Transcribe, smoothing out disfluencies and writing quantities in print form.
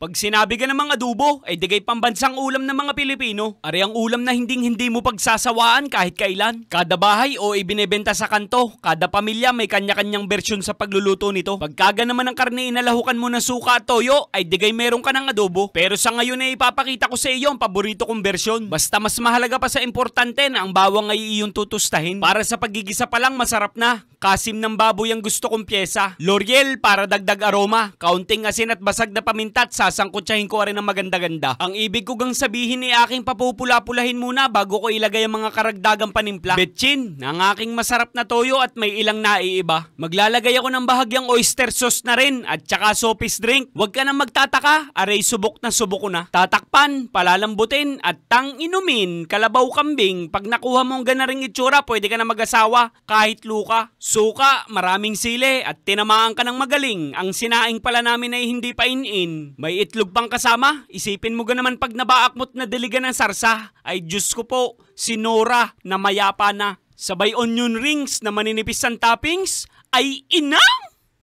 Pag sinabi ka namang adobo, ay digay pambansang ulam ng mga Pilipino. Ari ang ulam na hindi mo pagsasawaan kahit kailan. Kada bahay o ibinebenta sa kanto, kada pamilya may kanya-kanyang bersyon sa pagluluto nito. Pagkaga naman ng karne inalahukan mo ng suka at toyo, ay digay meron ka ng adobo. Pero sa ngayon ay ipapakita ko sa iyo ang paborito kong bersyon. Basta mas mahalaga pa sa importante na ang bawang ay iyong tutustahin. Para sa pagigisa pa lang masarap na. Kasim ng baboy ang gusto kong pyesa. L'Oreal para dagdag aroma. Kaunting asin at basag na paminta at sasangkutsahin ko rin ng maganda-ganda. Ang ibig ko gang sabihin ni aking papupula-pulahin muna bago ko ilagay ang mga karagdagang panimpla. Betchin, ng aking masarap na toyo at may ilang naiiba. Maglalagay ako ng bahagyang oyster sauce na rin at tsaka sopis drink. Huwag ka nang magtataka, aray subok na subok ko na. Tatakpan, palalambutin at tang inumin, kalabaw kambing. Pag nakuha mong ganaring itsura, pwede ka na mag-asawa kahit luka. Suka, maraming sili at tinamaan ka ng magaling. Ang sinaing pala namin ay hindi pa in-in. May itlog pang kasama. Isipin mo naman pag nabaakmot na diligan ng sarsa. Ay Diyos ko po, si Nora na mayapa na. Sabay onion rings na maninipis ang toppings ay inam!